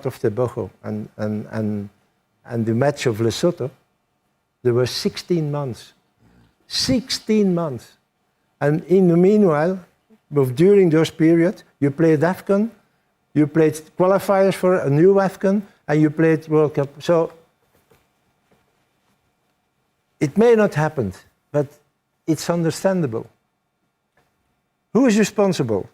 out of Tobago and the match of Lesotho, there were 16 months. 16 months. And in the meanwhile, during those periods, you played AFCON, you played qualifiers for a new AFCON, and you played World Cup. So it may not happen, but it's understandable. Who is responsible?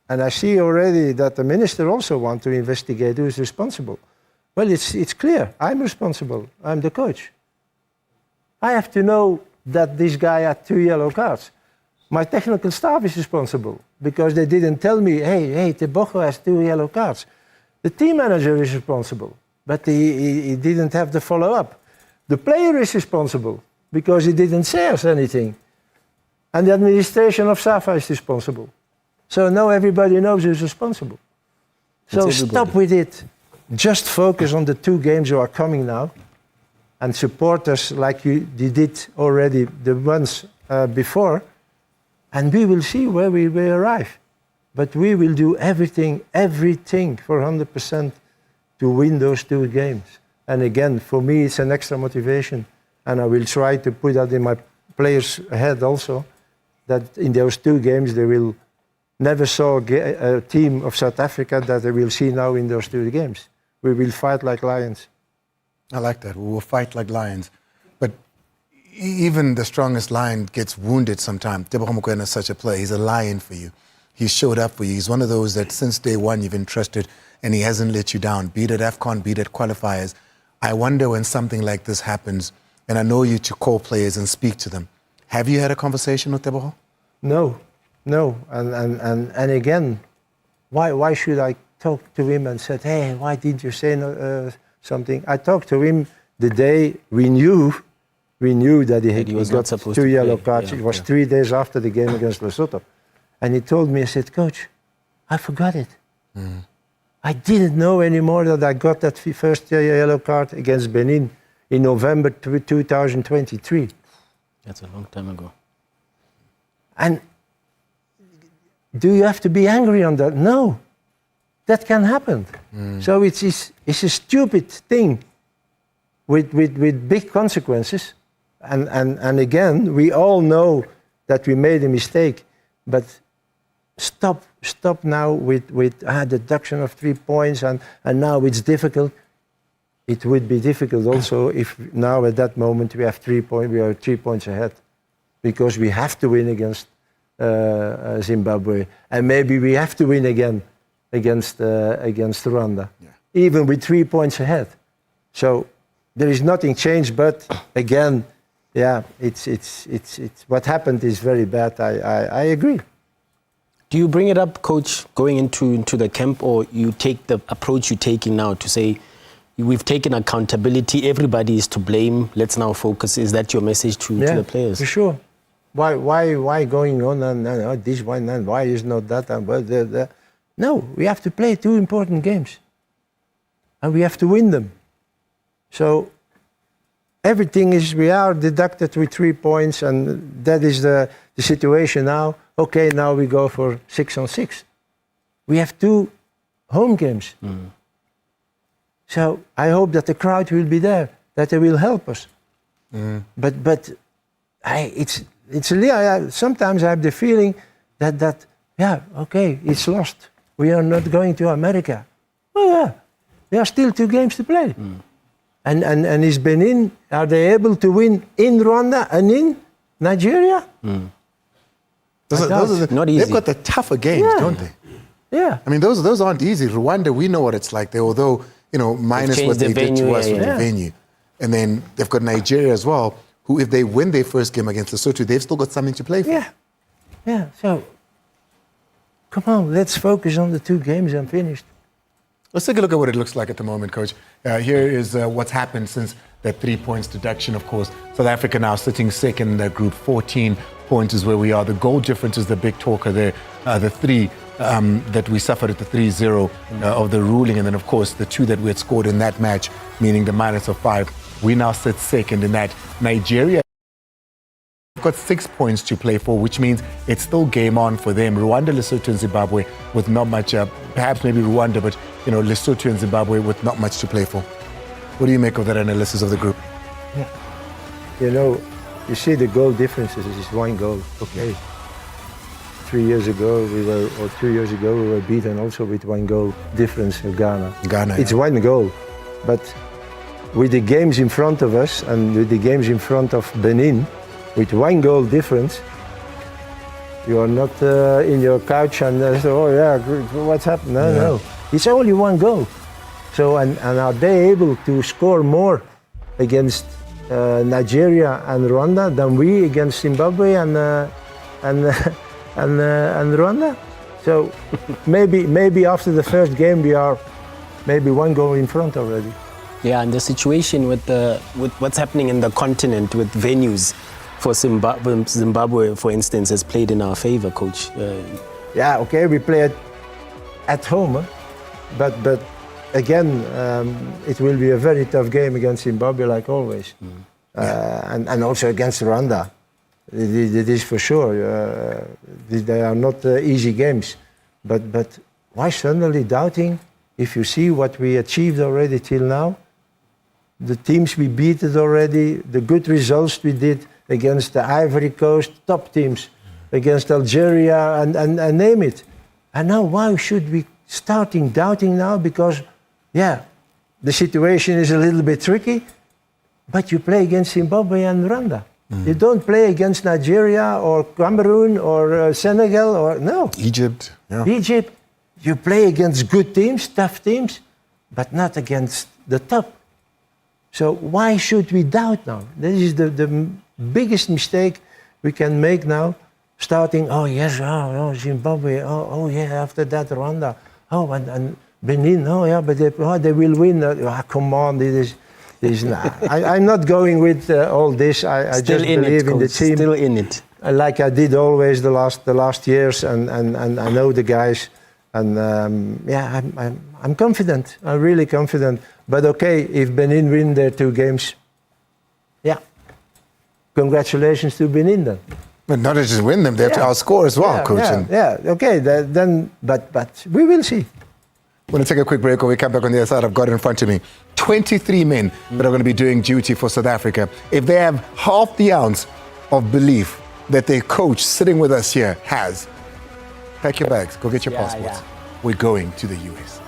And I see already that the minister also wants to investigate who is responsible. Well, it's clear. I'm responsible. I'm the coach. I have to know that this guy had 2 yellow cards. My technical staff is responsible because they didn't tell me, hey, Tobago has 2 yellow cards. The team manager is responsible, but he didn't have the follow-up. The player is responsible because he didn't say us anything. And the administration of SAFA is responsible. So now everybody knows who's responsible. So stop with it. Just focus on the 2 games that are coming now and support us like you did already the ones before. And we will see where we will arrive. But we will do everything for 100% to win those 2 games. And again, for me, it's an extra motivation. And I will try to put that in my players' head also, that in those 2 games they will never saw a team of South Africa that they will see now in those 2 games. We will fight like lions. I like that. We will fight like lions. But even the strongest lion gets wounded sometimes. Tebogo Mokoena is such a player. He's a lion for you. He showed up for you. He's one of those that since day one you've entrusted and he hasn't let you down. Be it at AFCON, be it at qualifiers. I wonder when something like this happens, and I know you to call players and speak to them. Have you had a conversation with Tebogo? No. And again, why should I talk to him and said, hey, why didn't you say something? I talked to him the day we knew that he was got 2 yellow cards. It was 3 days after the game against Lesotho. And he told me, I said, Coach, I forgot it. I didn't know anymore that I got that first yellow card against Benin in November 2023. That's a long time ago. And do you have to be angry on that? No. That can happen. So it's a stupid thing with big consequences. And again, we all know that we made a mistake. But stop now with deduction of 3 points and now it's difficult. It would be difficult also if now at that moment we have 3 points, we are 3 points ahead. Because we have to win against Zimbabwe. And maybe we have to win again against Rwanda. Yeah. Even with 3 points ahead. So there is nothing changed, but again, yeah, it's what happened is very bad. I agree. Do you bring it up, Coach, going into the camp, or you take the approach you're taking now to say, we've taken accountability, everybody is to blame, let's now focus? Is that your message to the players? For sure. Why going on and this one and why is not that and well, no, we have to play 2 important games. And we have to win them. So everything is, we are deducted with 3 points and that is the situation now. Okay, now we go for 6-on-6. We have 2 home games. So I hope that the crowd will be there, that they will help us. But sometimes I have the feeling that okay, it's lost. We are not going to America. Oh yeah, there are still 2 games to play. And is Benin, are they able to win in Rwanda and in Nigeria? Those are not easy. They've got the tougher games, don't they? Yeah. I mean, those aren't easy. Rwanda, we know what it's like. Although, minus what they did to us with the venue. And then they've got Nigeria as well, who, if they win their first game against Lesotho, they've still got something to play for. Yeah. So, come on, let's focus on the 2 games and finished. Let's take a look at what it looks like at the moment, Coach. Here is what's happened since that 3 points deduction, of course. South Africa now sitting second in that group. 14 points is where we are. The goal difference is the big talker there. The 3 that we suffered at the 3-0 of the ruling. And then, of course, the 2 that we had scored in that match, meaning the minus of 5. We now sit second in that. Nigeria have got 6 points to play for, which means it's still game on for them. Rwanda, Lesotho, and Zimbabwe with not much, perhaps maybe Rwanda, but Lesotho and Zimbabwe with not much to play for. What do you make of that analysis of the group? You see the goal differences is 1 goal. Okay. 2 years ago we were beaten also with 1 goal difference in Ghana. It's 1 goal, but with the games in front of us and with the games in front of Benin, with 1 goal difference, you are not in your couch and say, oh yeah, what's happened? No. It's only 1 goal. So and are they able to score more against Nigeria and Rwanda than we against Zimbabwe and Rwanda? So maybe after the first game we are maybe 1 goal in front already. Yeah, and the situation with what's happening in the continent with venues for Zimbabwe, for instance, has played in our favor, Coach. Yeah, okay, we play at home, but again, it will be a very tough game against Zimbabwe, like always, and also against Rwanda. It is for sure. They are not easy games, but why suddenly doubting? If you see what we achieved already till now, the teams we beat already, the good results we did against the Ivory Coast, top teams, against Algeria, and name it. And now why should we starting doubting now? Because, yeah, the situation is a little bit tricky, but you play against Zimbabwe and Rwanda. You don't play against Nigeria or Cameroon or Senegal or, no. Egypt. Yeah. Egypt. You play against good teams, tough teams, but not against the top. So why should we doubt now? This is the biggest mistake we can make now. Starting, oh yes, Zimbabwe, oh yeah, after that Rwanda, and Benin, oh yeah, but they will win. Come on, this is I'm not going with all this. I just believe in the team. Still in it. Like I did always the last years, and I know the guys. And I'm confident. I'm really confident. But okay, if Benin win their 2 games, yeah, congratulations to Benin then. But not just win them, they have to outscore as well, Coach. Okay, then, but we will see. I'm going to take a quick break. When we come back on the other side, I've got it in front of me. 23 men that are going to be doing duty for South Africa. If they have half the ounce of belief that their coach sitting with us here has, pack your bags, go get your passports. We're going to the US.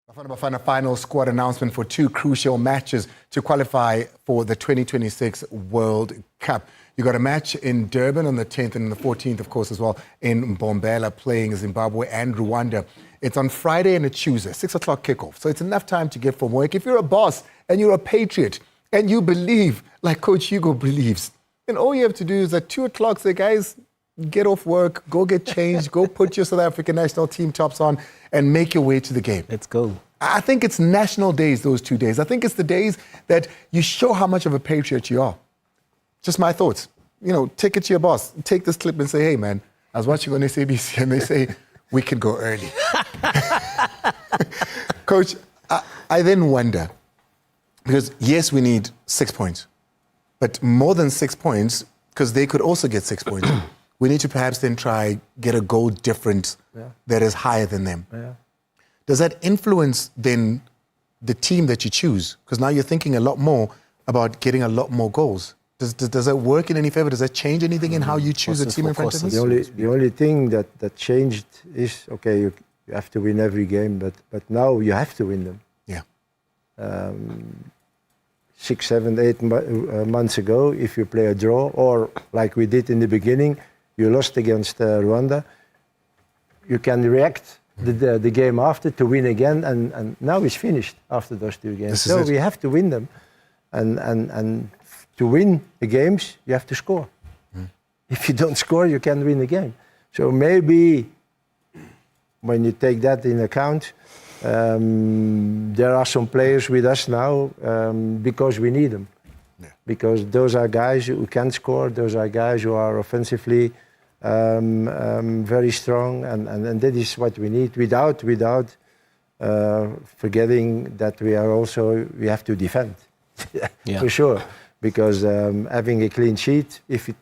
Bafana Bafana final squad announcement for 2 crucial matches to qualify for the 2026 World Cup. You got a match in Durban on the 10th and the 14th, of course, as well, in Mbombela, playing Zimbabwe and Rwanda. It's on Friday and a Tuesday, 6 o'clock kickoff. So it's enough time to get from work. If you're a boss and you're a patriot and you believe, like Coach Hugo believes, then all you have to do is at 2 o'clock say, guys, get off work, go get changed, go put your South African national team tops on and make your way to the game. Let's go. I think it's national days, those 2 days. I think it's the days that you show how much of a patriot you are. Just my thoughts. You know, take it to your boss. Take this clip and say, hey, man, I was watching on SABC and they say, we can go early. Coach, I then wonder, because yes, we need 6 points, but more than 6 points, because they could also get 6 points, we need to perhaps then try get a goal difference that is higher than them. Yeah. Does that influence then the team that you choose? Because now you're thinking a lot more about getting a lot more goals. Does that work in any favor? Does that change anything in how you choose a team in front of you? The only thing that changed is, okay, you have to win every game, but now you have to win them. Yeah. 6, 7, 8 months ago, if you play a draw, or like we did in the beginning, you lost against Rwanda, you can react the game after to win again, and now it's finished after those 2 games. So we have to win them, and to win the games, you have to score. If you don't score, you can't win the game. So maybe when you take that in account, there are some players with us now because we need them. Yeah. Because those are guys who can score, those are guys who are offensively very strong, and that is what we need without forgetting that we have to defend. For sure. Because having a clean sheet, if it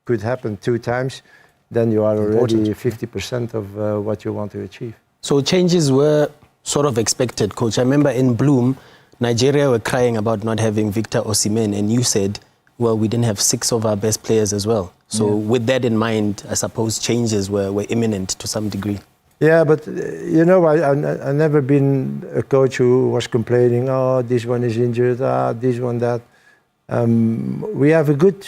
could happen 2 times, then you are already 50% of what you want to achieve. So changes were sort of expected, Coach. I remember in Bloom, Nigeria were crying about not having Victor Osimhen, and you said, well, we didn't have 6 of our best players as well. So with that in mind, I suppose changes were imminent to some degree. Yeah, but you know, I've never been a coach who was complaining, oh, this one is injured, this one, that. We have a good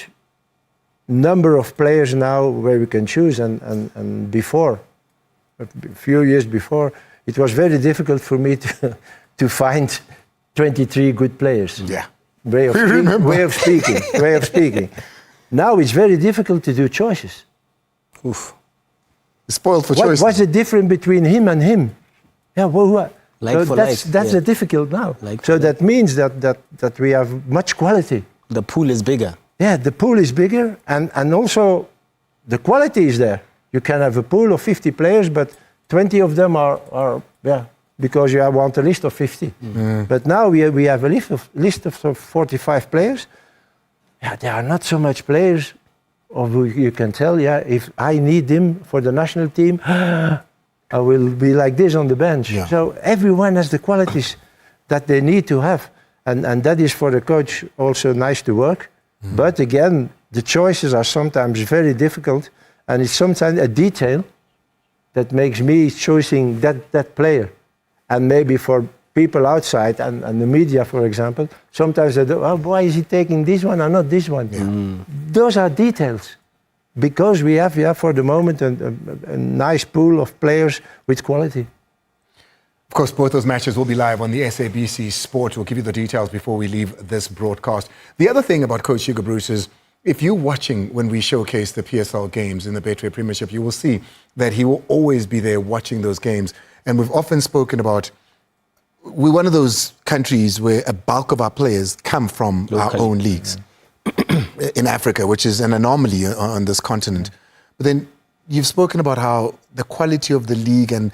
number of players now where we can choose, and before, a few years before, it was very difficult for me to find 23 good players. Yeah. Way of speaking. Now it's very difficult to do choices. Oof. Spoiled for choices. What's the difference between him and him? Yeah, well, that's life. difficult now. So that means that we have much quality. The pool is bigger. Yeah, the pool is bigger, and also the quality is there. You can have a pool of 50 players, but 20 of them are because you want a list of 50. But now we have a list of 45 players. Yeah, there are not so much players of who you can tell, if I need them for the national team, I will be like this on the bench. Yeah. So everyone has the qualities that they need to have. And that is for the coach also nice to work. But again, the choices are sometimes very difficult. And it's sometimes a detail that makes me choosing that player. And maybe for people outside and the media, for example, sometimes they do, why is he taking this one and not this one? Yeah. Those are details. Because we have for the moment a nice pool of players with quality. Of course, both those matches will be live on the SABC Sport. We'll give you the details before we leave this broadcast. The other thing about Coach Hugo Broos is, if you're watching when we showcase the PSL games in the Betway Premiership, you will see that he will always be there watching those games. And we've often spoken about, we're one of those countries where a bulk of our players come from our own leagues. In Africa, which is an anomaly on this continent. But then you've spoken about how the quality of the league and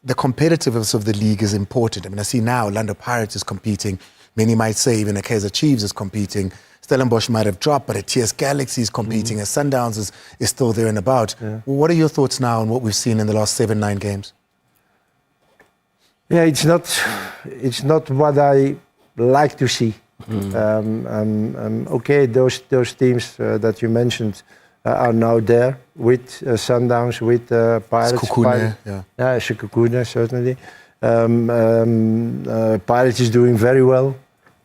the competitiveness of the league is important. I mean, I see now Orlando Pirates is competing. Many might say even the Kaizer Chiefs is competing. Stellenbosch might have dropped, but a TS Galaxy is competing. A Sundowns is still there and about. Yeah. Well, what are your thoughts now on what we've seen in the last 7-9 games? Yeah, it's not what I like to see. Okay, those teams that you mentioned are now there with Sundowns, with Pirates. Sekhukhune, Sekhukhune, certainly. Pirates is doing very well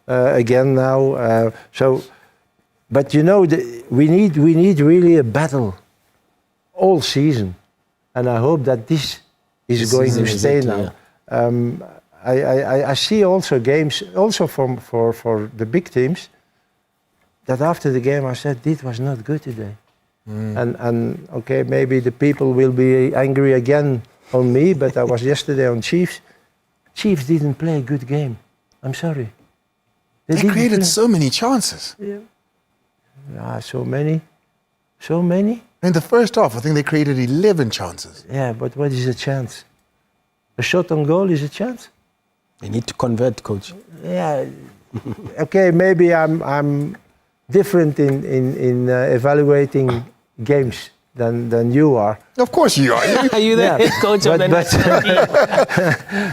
again now. But you know, we need really a battle all season, and I hope that this is going to stay now. I see also games, also for the big teams, that after the game I said, this was not good today. And okay, maybe the people will be angry again on me, but I was yesterday on Chiefs. Chiefs didn't play a good game. I'm sorry. They created so many chances. Yeah, so many. So many. In the first half, I think they created 11 chances. Yeah, but what is a chance? A shot on goal is a chance? They need to convert, coach. Yeah. Okay, maybe I'm different in evaluating games than you are. Of course you are. Are you the head coach of the national team?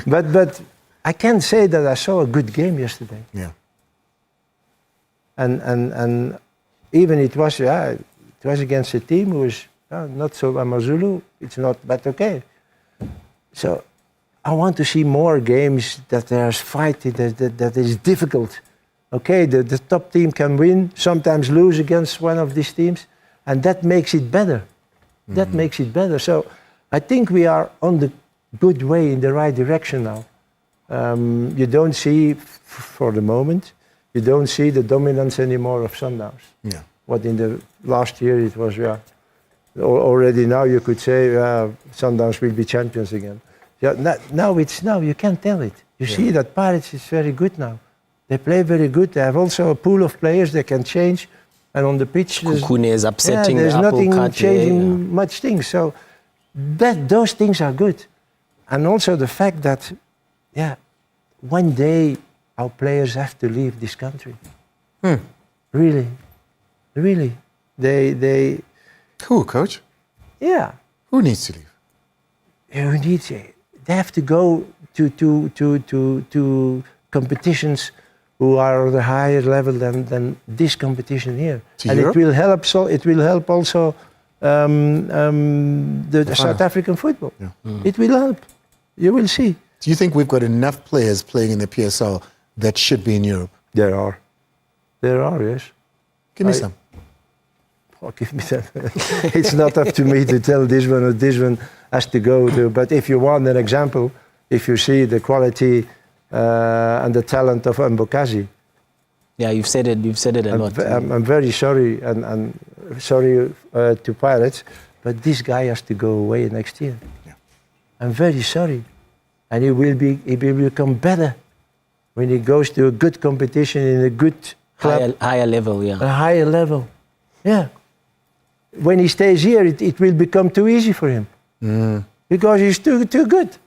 But I can say that I saw a good game yesterday. Yeah. And even it was against a team who was not so Amazulu. It's not, but okay. So I want to see more games that there's fighting, that is difficult. Okay, the top team can win, sometimes lose against one of these teams, and that makes it better. That makes it better. So I think we are on the good way, in the right direction now. You don't see, for the moment, you don't see the dominance anymore of Sundowns. Yeah. What in the last year it was, already now you could say Sundowns will be champions again. Yeah, now you can't tell it. You see that Pirates is very good now. They play very good. They have also a pool of players they can change, and on the pitch, Kukune is upsetting there's the nothing apple cart. changing much things. So those things are good, and also the fact that, one day our players have to leave this country. Really. They. Who, coach? Yeah. Who needs to leave? They have to go to competitions who are on a higher level than this competition here. And Europe? it will help. So it will help also the South African football. Yeah. It will help. You will see. Do you think we've got enough players playing in the PSL that should be in Europe? There are, yes. Give me some. Oh, give me that. It's not up to me to tell this one or this one has to go to. But if you want an example, if you see the quality and the talent of Mbokazi. Yeah, you've said it a lot. I'm very sorry and sorry to Pirates, but this guy has to go away next year. Yeah. I'm very sorry, and he will become better when he goes to a good competition in a good club. Higher level, yeah. A higher level, yeah. When he stays here, it will become too easy for him because he's too good.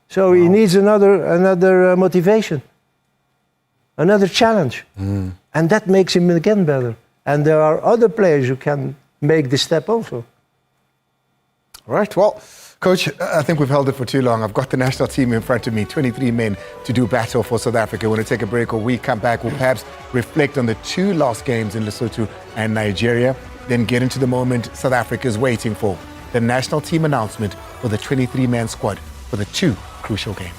So he needs another motivation, another challenge, and that makes him again better. And there are other players who can make the step also. All right, well, Coach, I think we've held it for too long. I've got the national team in front of me, 23 men to do battle for South Africa. We're going to take a break, or we come back. We'll perhaps reflect on the two last games in Lesotho and Nigeria, then get into the moment South Africa is waiting for, the national team announcement for the 23-man squad for the two crucial games.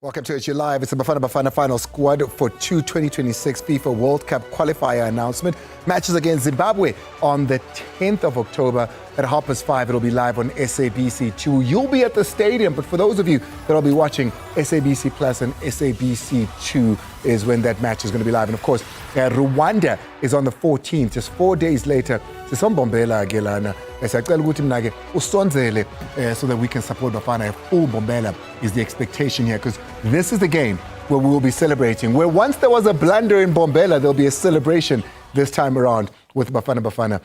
Welcome to it. You're live. It's the Bafana Bafana final squad for 2026 FIFA World Cup qualifier announcement. Matches against Zimbabwe on the 10th of October at 5:30. It'll be live on SABC2. You'll be at the stadium, but for those of you that'll be watching SABC Plus and SABC2 is when that match is going to be live. And of course, Rwanda is on the 14th, just 4 days later. Sisombombela gelana. Siyacela ukuthi mna-ke usonzele so that we can support Bafana. A full Bombela is the expectation here, because this is the game where we will be celebrating. Where once there was a blunder in Bombela, there'll be a celebration this time around with Bafana Bafana.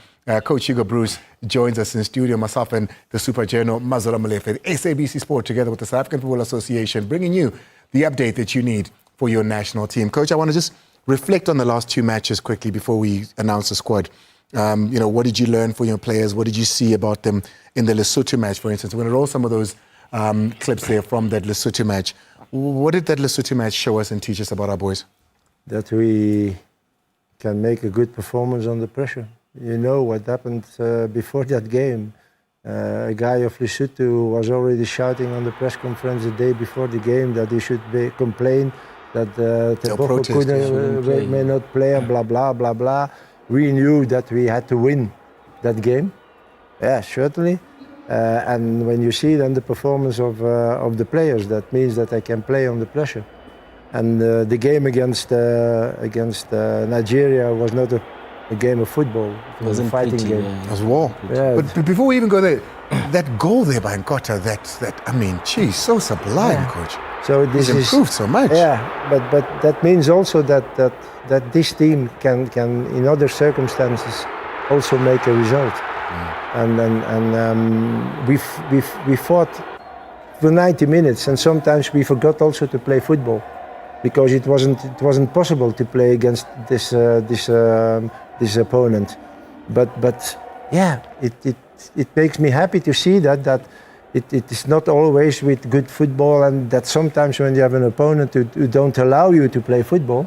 Coach Hugo Broos joins us in studio, myself and the Super Journal Mazola Molefe, SABC Sport, together with the South African Football Association, bringing you the update that you need for your national team. Coach, I want to just reflect on the last two matches quickly before we announce the squad. What did you learn for your players? What did you see about them in the Lesotho match, for instance? We're going to roll some of those clips there from that Lesotho match. What did that Lesotho match show us and teach us about our boys? That we can make a good performance under pressure. You know what happened before that game. A guy of Lesotho was already shouting on the press conference the day before the game that he should complain that Teboko may not play and blah, blah, blah, blah. We knew that we had to win that game. Yeah, certainly. And when you see then the performance of the players, that means that they can play under pressure. And the game against Nigeria was not a game of football. It was a fighting game. It was war. Yeah. But before we even go there, that goal there by Nkota, so sublime, yeah. Coach. So this is improved so much. Yeah, but that means also that this team can in other circumstances also make a result. And we fought for 90 minutes, and sometimes we forgot also to play football, because it wasn't possible to play against this opponent. But yeah, it makes me happy to see that it is not always with good football, and that sometimes when you have an opponent who don't allow you to play football,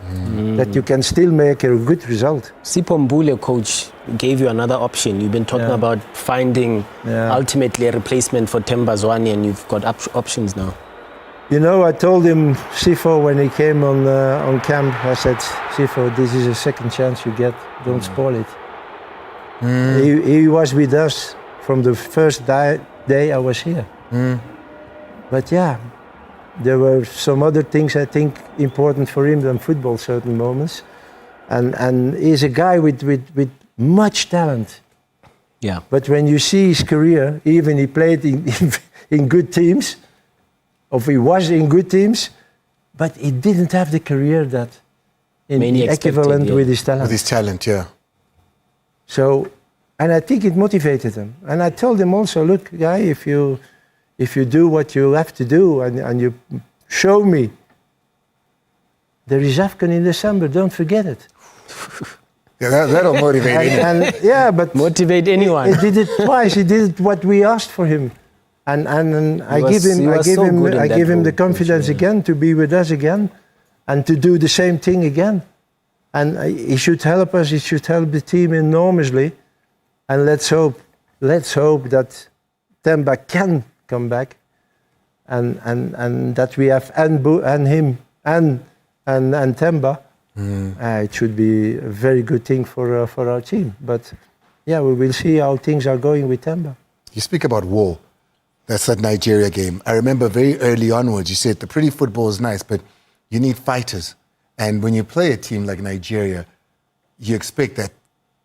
that you can still make a good result. Sipho Mbule, coach, gave you another option. You've been talking about finding ultimately a replacement for Themba Zwane, and you've got options now. You know, I told him, Sipho, when he came on camp, I said, Sipho, this is a second chance you get, don't spoil it. He was with us from the first day I was here. But yeah, there were some other things I think important for him than football, certain moments. And he's a guy with much talent. Yeah. But when you see his career, even he played in good teams, or he was in good teams, but he didn't have the career that equivalent with his talent. With his talent, yeah. So, and I think it motivated him. And I told him also, look, guy, if you do what you have to do and you show me there is AFCON in December, don't forget it. Yeah, that'll motivate anyone. Yeah, but motivate anyone. He did it twice. He did what we asked for him. And I give him the confidence again to be with us again and to do the same thing again. And he should help us, he should help the team enormously. And let's hope that Themba can come back and that we have and him and Themba. It should be a very good thing for our team. But yeah, we will see how things are going with Themba. You speak about war. That's that Nigeria game. I remember very early onwards, you said the pretty football is nice, but you need fighters. And when you play a team like Nigeria, you expect that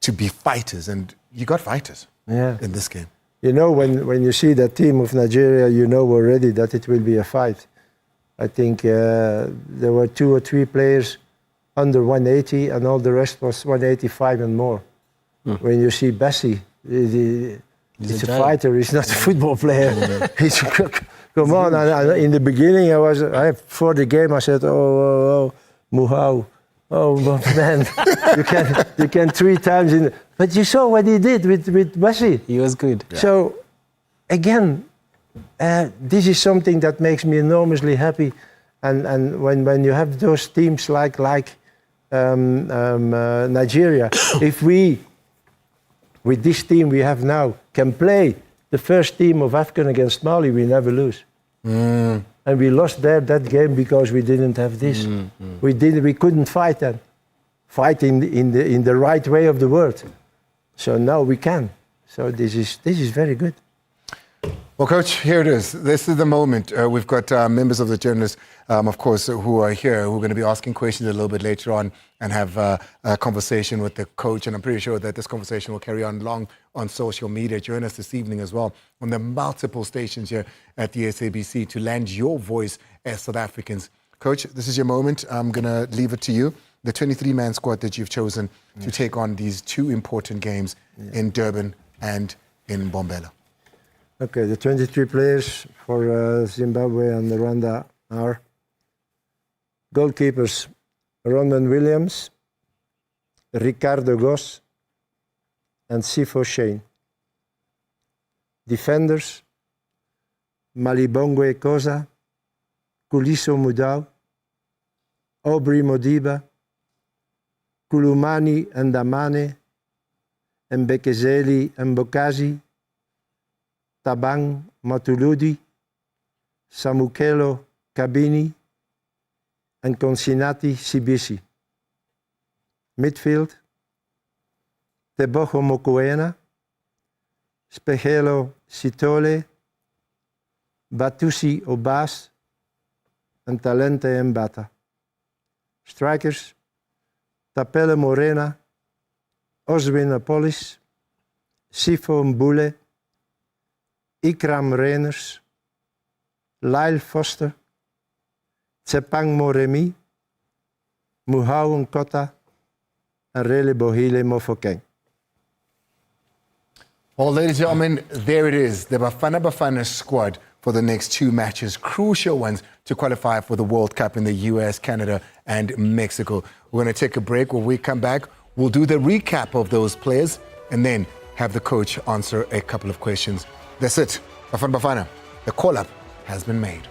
to be fighters, and you got fighters in this game. You know, when you see that team of Nigeria, you know already that it will be a fight. I think there were 2 or 3 players under 180, and all the rest was 185 and more. When you see Bessie, he's a fighter. He's not a football player. Come on! And in the beginning, before the game, I said, "Oh, Muhau, oh man, you can 3 times in." But you saw what he did with Bessie. He was good. Yeah. So, again, this is something that makes me enormously happy. And when you have those teams like Nigeria, if we, with this team we have now, can play the first team of AFCON against Mali, we never lose. And we lost there that game because we didn't have this. We couldn't fight that. Fight in the right way of the word. So now we can. So this is very good. Well, Coach, here it is. This is the moment. We've got members of the journalists, of course, who are here, who are going to be asking questions a little bit later on and have a conversation with the coach. And I'm pretty sure that this conversation will carry on long on social media. Join us this evening as well on the multiple stations here at the SABC to lend your voice as South Africans. Coach, this is your moment. I'm going to leave it to you. The 23-man squad that you've chosen to take on these two important games in Durban and in Bombela. Okay, the 23 players for Zimbabwe and Rwanda are goalkeepers Ronman Williams, Ricardo Goss, and Sifo Shane. Defenders Malibongwe Koza, Kuliso Mudau, Aubrey Modiba, Kulumani Ndamane, Mbekezeli Mbokazi, Tabang Matuludi, Samukelo Kabini, and Konsinati Sibisi. Midfield, Tebogo Mokoena, Spegelo Sitole, Batusi Obas, and Talente Mbata. Strikers, Tapele Morena, Oswin Apolis, Sifo Mbule, Ikram Reiners, Lyle Foster, Tsepang Moremi, Muhau Nkota, and Rele Bohile Mofokeng. Well, ladies and gentlemen, there it is. The Bafana Bafana squad for the next two matches, crucial ones to qualify for the World Cup in the US, Canada, and Mexico. We're going to take a break. When we come back, we'll do the recap of those players and then have the coach answer a couple of questions. That's it. Bafana Bafana, the call-up has been made.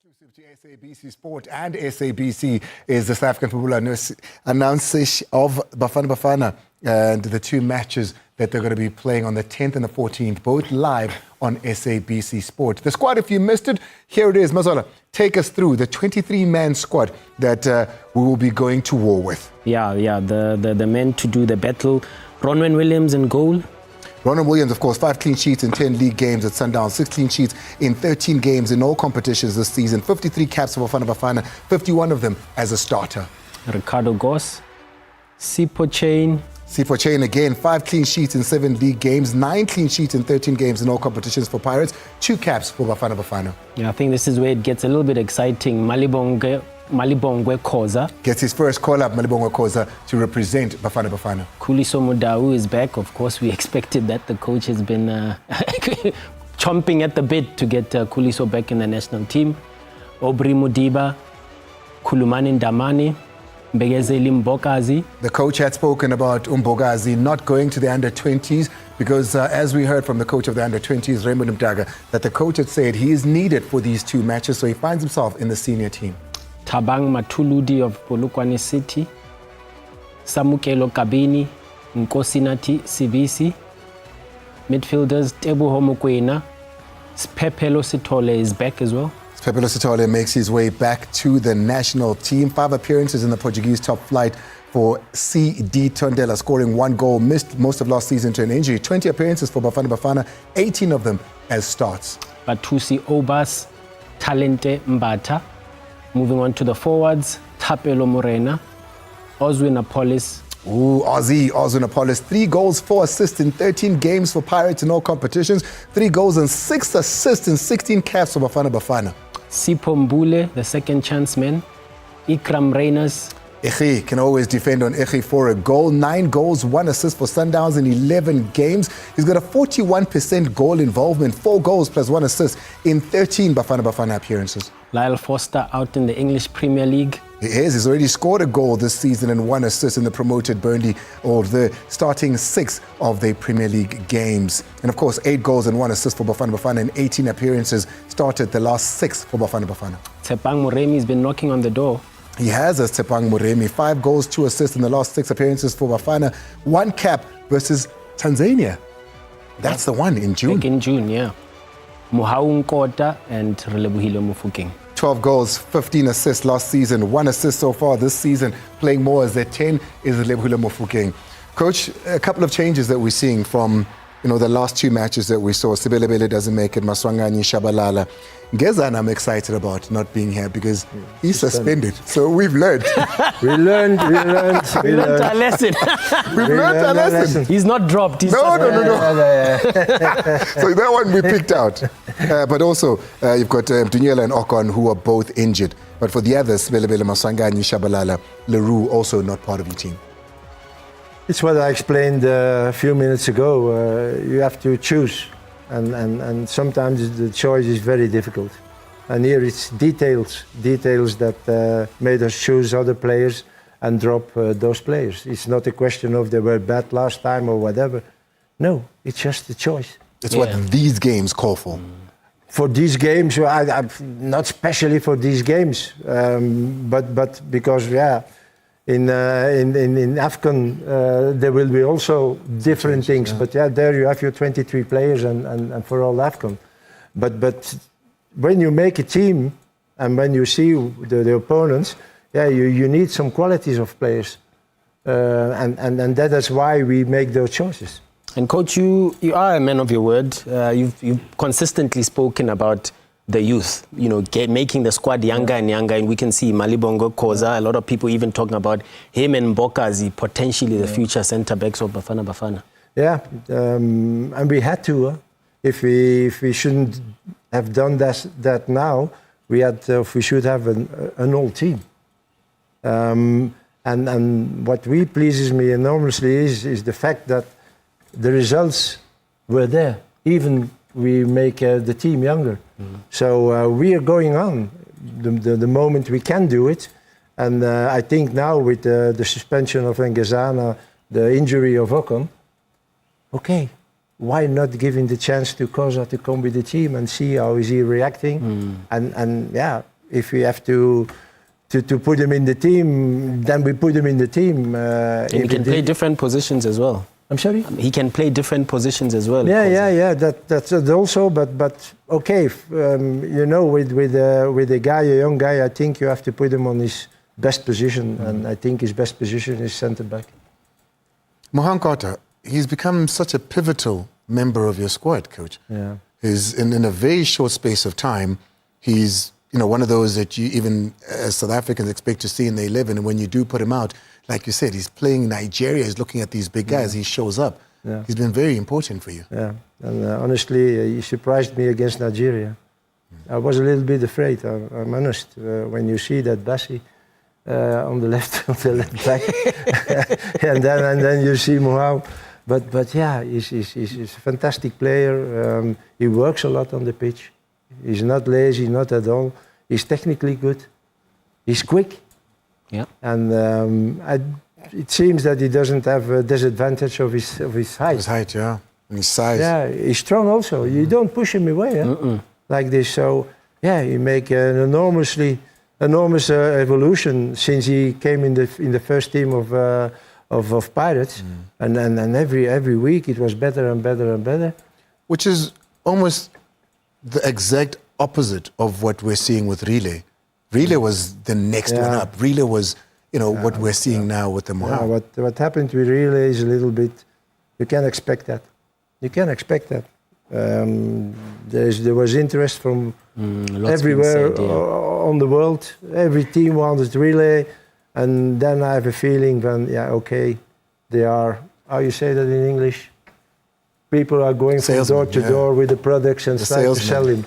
Exclusive to SABC Sport and SABC is the South African football announcers of Bafana Bafana and the two matches that they're going to be playing on the 10th and the 14th, both live on SABC Sport. The squad, if you missed it, here it is. Mazola, take us through the 23-man squad that we will be going to war with. Yeah, the men to do the battle. Ronwen Williams in goal. Ronald Williams, of course, 5 clean sheets in 10 league games at Sundown, 6 clean sheets in 13 games in all competitions this season, 53 caps for Bafana Bafana, 51 of them as a starter. Ricardo Goss, Sipho Chain. Sipho Chain again, 5 clean sheets in 7 league games, 9 clean sheets in 13 games in all competitions for Pirates, 2 caps for Bafana Bafana. Yeah, I think this is where it gets a little bit exciting. Malibongwe Khoza gets his first call-up, Malibongwe Khoza, to represent Bafana Bafana. Khuliso Mudau is back. Of course, we expected that. The coach has been chomping at the bit to get Khuliso back in the national team. Aubrey Mudiba, Khulumani Ndamani, Mbegezeli Mbokazi. The coach had spoken about Mbokazi not going to the under-20s because as we heard from the coach of the under-20s, Raymond Mdaga, that the coach had said he is needed for these 2 matches, so he finds himself in the senior team. Tabang Matuludi of Polokwane City, Samukelo Kabini, Nkosinati Sibisi, midfielders Tebuho Mokoena, Spepelo Sitole is back as well. Spepelo Sitole makes his way back to the national team. 5 appearances in the Portuguese top flight for C.D. Tondela, scoring 1 goal, missed most of last season to an injury. 20 appearances for Bafana Bafana, 18 of them as starts. Batusi Obas, Talente Mbata. Moving on to the forwards, Tapelo Morena, Ozwin Apollis. Ozwin Apollis, 3 goals, 4 assists in 13 games for Pirates in all competitions, 3 goals and 6 assists in 16 caps for Bafana Bafana. Sipho Mbule, the second chance man, Ikram Reyners. Echi can always defend on Echi for a goal. 9 goals, 1 assist for Sundowns in 11 games. He's got a 41% goal involvement, 4 goals plus 1 assist in 13 Bafana Bafana appearances. Lyle Foster out in the English Premier League. He is. He's already scored a goal this season and 1 assist in the promoted Burnley, or the starting 6 of the Premier League games. And of course, 8 goals and 1 assist for Bafana Bafana and 18 appearances started the last 6 for Bafana Bafana. Tshepang Moremi has been knocking on the door. He has, as Tshepang Moremi, 5 goals, 2 assists in the last 6 appearances for Bafana. 1 cap versus Tanzania. That's the one in June. Back in June, yeah. Muhau Nkota and Relebohile Mofokeng. 12 goals, 15 assists last season, 1 assist so far this season. Playing more as their 10 is Relebohile Mofokeng. Coach, a couple of changes that we're seeing from the last 2 matches that we saw. Sibelebele doesn't make it, Maswanganyi, Shabalala. Gezan, I'm excited about not being here because he's suspended. So we've learned. We learned our lesson. We've learned our lesson. He's not dropped. He's No. So that one we picked out. But also, you've got Dunyela and Okon who are both injured. But for the others, Sibelebele, Maswanganyi, Shabalala, Leroux also not part of your team. It's what I explained a few minutes ago. You have to choose, and sometimes the choice is very difficult. And here it's details that made us choose other players and drop those players. It's not a question of they were bad last time or whatever. No, it's just a choice. It's what these games call for. For these games, not especially for these games, but because in AFCON, there will be also different things. Yeah. But there you have your 23 players and for all AFCON. But when you make a team and when you see the opponents, you need some qualities of players. And that is why we make those choices. And Coach, you are a man of your word. You've consistently spoken about the youth, making the squad younger and younger, and we can see Malibongwe Khoza, a lot of people even talking about him and Mbokazi, potentially the future centre-backs of Bafana Bafana. Yeah, and we had to. If we shouldn't have done that now, we should have an old team. And what pleases me enormously is the fact that the results were there, even we make the team younger. So we are going on the moment we can do it. And I think now with the suspension of Ngezana, the injury of Okon, okay, why not give him the chance to Khoza to come with the team and see how is he reacting? And If we have to put him in the team, then we put him in the team. And he can play different positions as well. I'm sorry? He can play different positions as well. Yeah. That's also. But okay, with a guy, a young guy, I think you have to put him on his best position, and I think his best position is centre back. Mohan Carter, he's become such a pivotal member of your squad, coach. Yeah. He's in a very short space of time. He's one of those that you even as South Africans expect to see in the 11, and when you do put him out, like you said, he's playing in Nigeria, he's looking at these big guys, he shows up. Yeah. He's been very important for you. Yeah, and honestly, he surprised me against Nigeria. I was a little bit afraid, I'm honest, when you see that Bassi on the left back, and then you see Mohan. But yeah, he's a fantastic player. He works a lot on the pitch. He's not lazy, not at all. He's technically good. He's quick. Yeah. And it seems that he doesn't have a disadvantage of his height. His height, yeah. And his size. Yeah, he's strong also. You don't push him away like this. So, yeah, he make an enormous evolution since he came in the first team of Pirates. And every week it was better and better and better. Which is almost the exact opposite of what we're seeing with Relay. Relay was the next one up. Relay was, what we're seeing now with the Mohan. Yeah, what happened with Relay is a little bit, you can't expect that. You can't expect that. There was interest from everywhere on the world. Every team wanted Relay. And then I have a feeling they are, how you say that in English? People are going from door to door with the products and trying to sell him.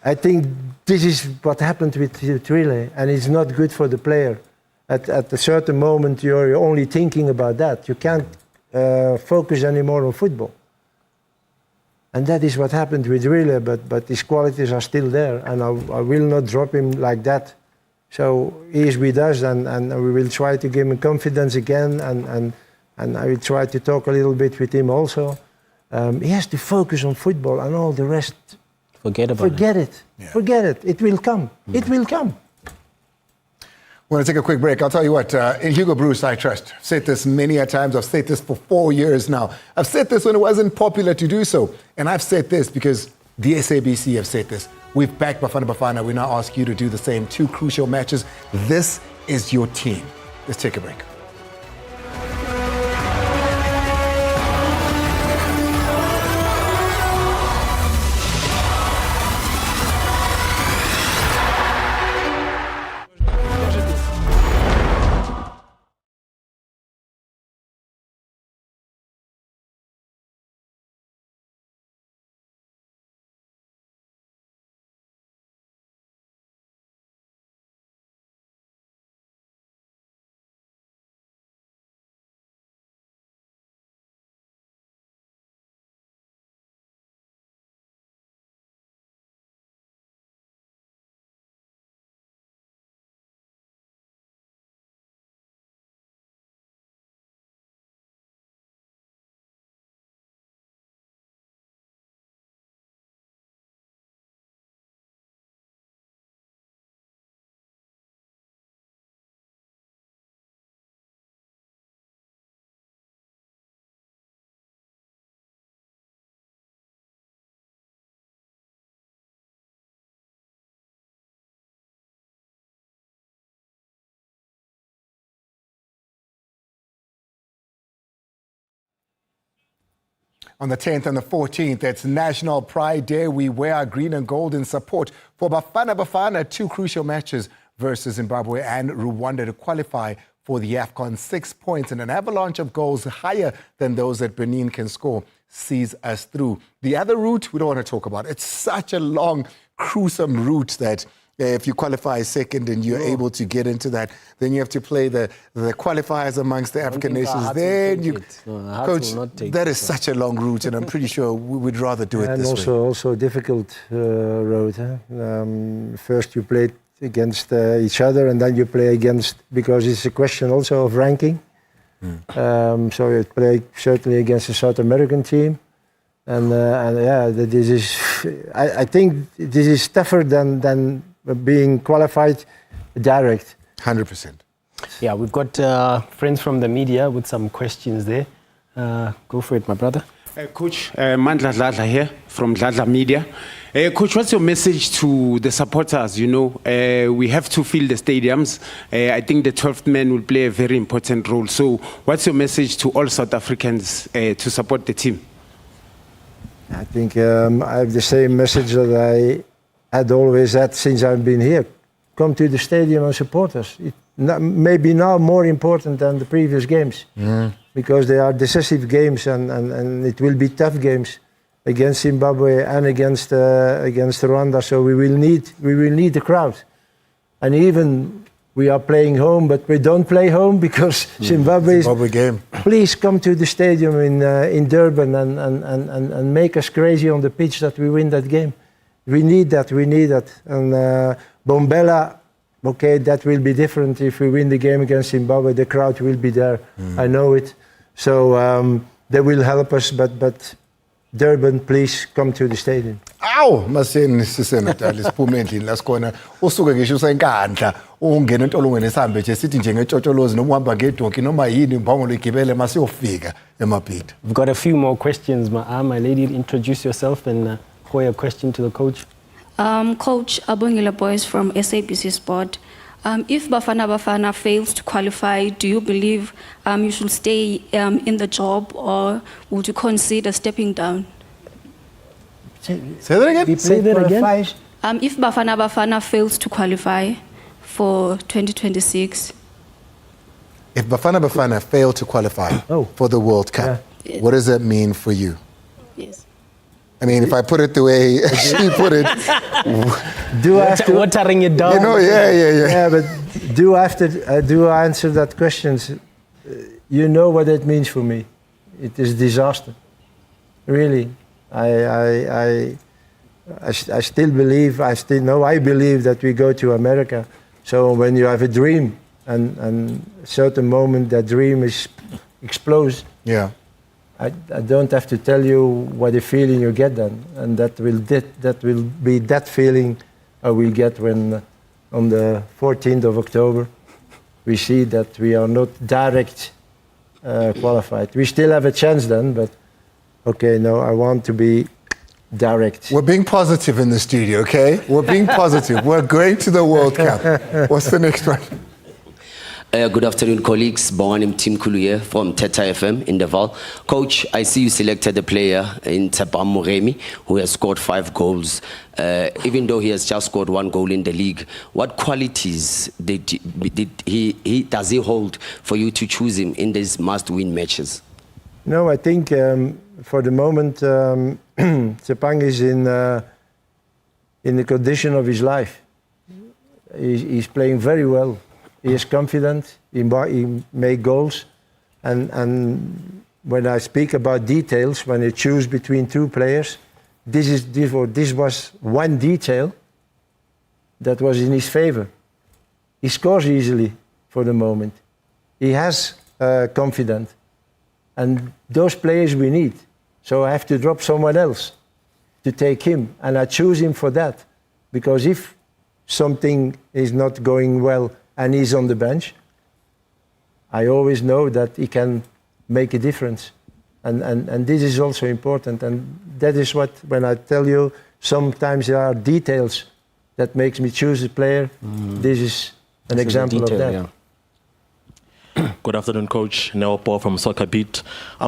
I think this is what happened with Relay, and it's not good for the player. At a certain moment, you're only thinking about that. You can't focus anymore on football. And that is what happened with Relay, but his qualities are still there, and I will not drop him like that. So he is with us, and we will try to give him confidence again, and I will try to talk a little bit with him also. He has to focus on football, and all the rest, forget it. Yeah. Forget it. It will come. It will come. We're going to take a quick break. I'll tell you what, in Hugo Broos, I trust. I've said this many a times. I've said this for 4 years now. I've said this when it wasn't popular to do so. And I've said this because the SABC have said this. We've backed Bafana Bafana. We now ask you to do the same. 2 crucial matches. This is your team. Let's take a break. On the 10th and the 14th, it's National Pride Day. We wear our green and gold in support for Bafana Bafana, 2 crucial matches versus Zimbabwe and Rwanda to qualify for the AFCON. 6 points and an avalanche of goals higher than those that Benin can score sees us through. The other route, we don't want to talk about. It's such a long, gruesome route that if you qualify second and you're able to get into that, then you have to play the qualifiers amongst the African nations. Then you, Coach, that is such a long route, and I'm pretty sure we would rather do it this way. And also a difficult road. First you play against each other, and then you play against, because it's a question also of ranking. So you play certainly against a South American team. And this is, I think this is tougher than being qualified direct. 100%. Yeah, we've got friends from the media with some questions there. Go for it, my brother. Coach, Mandla Dladla here from Dladla Media. Coach, what's your message to the supporters? You know, we have to fill the stadiums. I think the 12th man will play a very important role. So what's your message to all South Africans to support the team? I think I have the same message that I had always had since I've been here. Come to the stadium and support us. Maybe now more important than the previous games. Because they are decisive games and it will be tough games against Zimbabwe and against Rwanda. So we will need the crowd. And even we are playing home, but we don't play home because Zimbabwe game. Please come to the stadium in Durban and make us crazy on the pitch that we win that game. We need that. And Bombela. Okay, that will be different if we win the game against Zimbabwe. The crowd will be there. I know it. So they will help us. But Durban, please come to the stadium. Aw, maseni sisenatali siphume endlini la sikhona usuke ngisho usenkandla ungena entolongweni esihambe nje sithi nje ngetshotsholozi noma uhamba ngedonki noma yini umbhango ligibele masiyofika emabhida. We've got a few more questions. My lady, introduce yourself and throw a question to the coach. Coach Abongile Boys from SABC Sport. If Bafana Bafana fails to qualify, do you believe you should stay in the job or would you consider stepping down? Say that again? Say that again. If Bafana Bafana fails to qualify for 2026. If Bafana Bafana fail to qualify for the World Cup, what does that mean for you? Yes. I mean, if I put it the way she put it, Watering it down. you know, yeah. Yeah, but do I answer that question? You know what it means for me. It is disaster. Really, I still believe. I believe that we go to America. So when you have a dream and a certain moment that dream explodes. Yeah. I don't have to tell you what a feeling you get then, and that will be that feeling I will get when on the 14th of October we see that we are not direct qualified. We still have a chance then, but okay, no, I want to be direct. We're being positive in the studio, okay? We're being positive. We're going to the World Cup. What's the next one? Good afternoon, colleagues. Bonganim Tim Kulu here from Teta FM in the Val. Coach, I see you selected a player in Tshepaho Moremi who has scored 5 goals. Even though he has just scored 1 goal in the league, what qualities does he hold for you to choose him in these must-win matches? No, I think for the moment Tshepaho is in the condition of his life. He's playing very well. He is confident, he makes goals, and when I speak about details, when you choose between 2 players, this was one detail that was in his favor. He scores easily for the moment. He has confidence, and those players we need. So I have to drop someone else to take him, and I choose him for that, because if something is not going well and he's on the bench, I always know that he can make a difference. And this is also important. And that is what, when I tell you, sometimes there are details that makes me choose a player. This is an example of that. Yeah. Good afternoon, Coach. Neo Paul from Soccer Beat.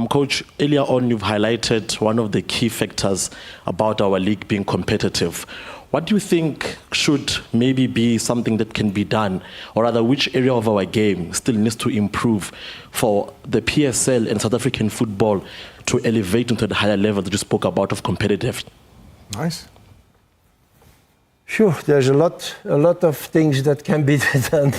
Coach, earlier on you've highlighted one of the key factors about our league being competitive. What do you think should maybe be something that can be done, or rather which area of our game still needs to improve for the PSL and South African football to elevate into the higher level that you spoke about of competitive? Nice. Sure, there's a lot of things that can be done.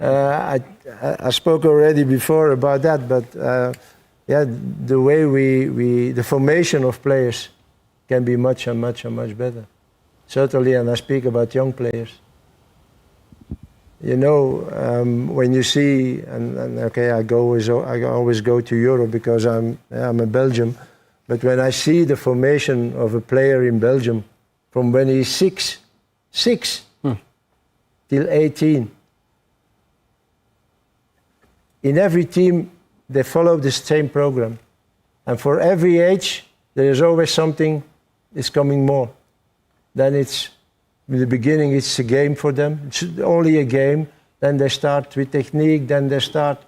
I spoke already before about that, but the way the formation of players can be much better. Certainly, and I speak about young players. You know, when you see, and okay, I always go to Europe because I'm in Belgium, but when I see the formation of a player in Belgium from when he's six, till 18. In every team, they follow the same program. And for every age, there is always something is coming more. Then it's, in the beginning, it's a game for them. It's only a game. Then they start with technique, then they start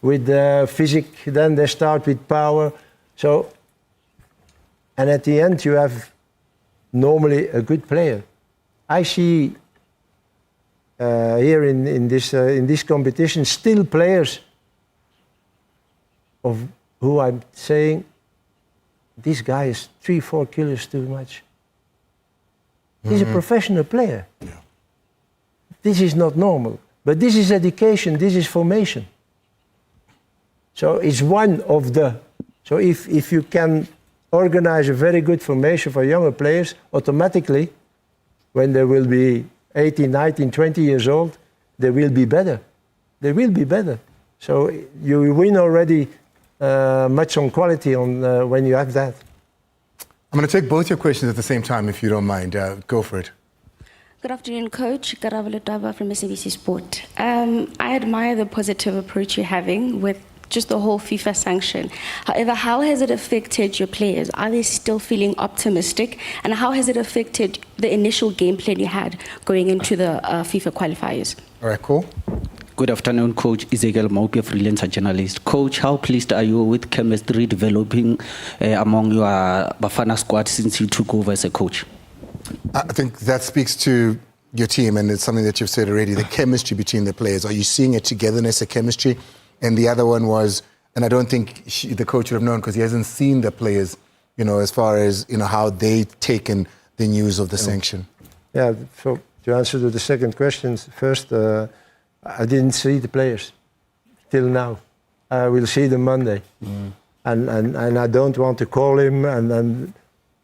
with physics, then they start with power. So, and at the end, you have normally a good player. I see here in this competition still players of who I'm saying, this guy is 3-4 kilos too much. He's a professional player. Yeah. This is not normal. But this is education, this is formation. So it's one of the... So if you can organize a very good formation for younger players, automatically, when they will be 18, 19, 20 years old, they will be better. They will be better. So you win already much on quality on when you have that. I'm going to take both your questions at the same time, if you don't mind. Go for it. Good afternoon, Coach. Karavalo Daba from SABC Sport. I admire the positive approach you're having with just the whole FIFA sanction. However, how has it affected your players? Are they still feeling optimistic? And how has it affected the initial game plan you had going into the FIFA qualifiers? All right, cool. Good afternoon, Coach. Ezekiel Mauke, freelancer journalist. Coach, how pleased are you with chemistry developing among your Bafana squad since you took over as a coach? I think that speaks to your team, and it's something that you've said already, the chemistry between the players. Are you seeing a togetherness, a chemistry? And the other one was, and I don't think the coach would have known because he hasn't seen the players, you know, as far as, you know, how they've taken the news of the sanction. Yeah, so to answer to the second question, first, I didn't see the players till now. I will see them Monday. And I don't want to call him, and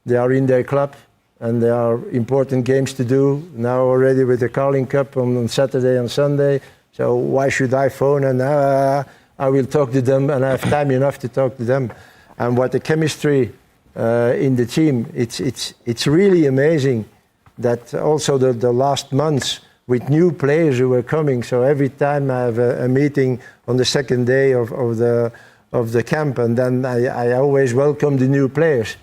they are in their club, and there are important games to do now already with the Carling Cup on Saturday and Sunday. So why should I phone? And I will talk to them, and I have time enough to talk to them. And what the chemistry in the team, it's really amazing that also the last months with new players who were coming. So every time I have a meeting on the second day of the camp, and then I always welcome the new players.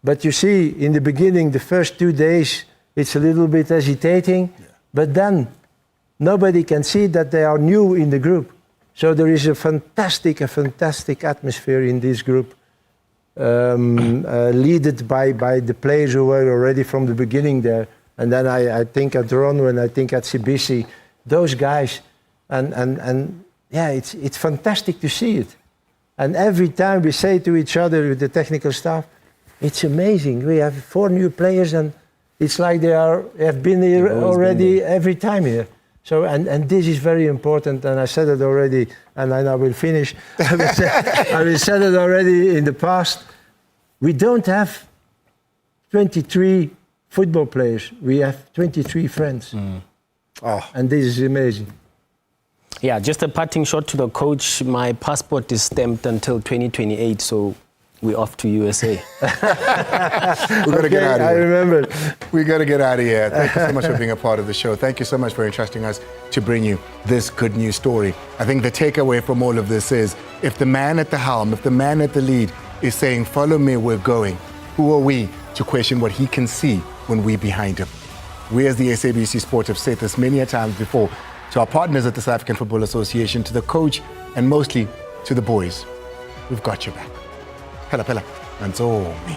But you see, in the beginning, the first 2 days, it's a little bit hesitating, but then nobody can see that they are new in the group. So there is a fantastic atmosphere in this group, led by the players who were already from the beginning there. And then I think at Rono and I think at SABC, those guys, and yeah, it's fantastic to see it. And every time we say to each other with the technical staff, it's amazing. We have 4 new players, and it's like they have been here already every time here. So, and this is very important, and I said it already, and I will finish. I said it already in the past. We don't have 23 football players. We have 23 friends. And this is amazing. Yeah, just a parting shot to the coach. My passport is stamped until 2028, so we're off to USA. We're going to get out of here. I remember. We got to get out of here. Thank you so much for being a part of the show. Thank you so much for entrusting us to bring you this good news story. I think the takeaway from all of this is, if the man at the helm, if the man at the lead is saying, follow me, we're going, who are we to question what he can see when we're behind him? We as the SABC Sport have said this many a times before to our partners at the South African Football Association, to the coach, and mostly to the boys. We've got your back. Pela, pela, and so me.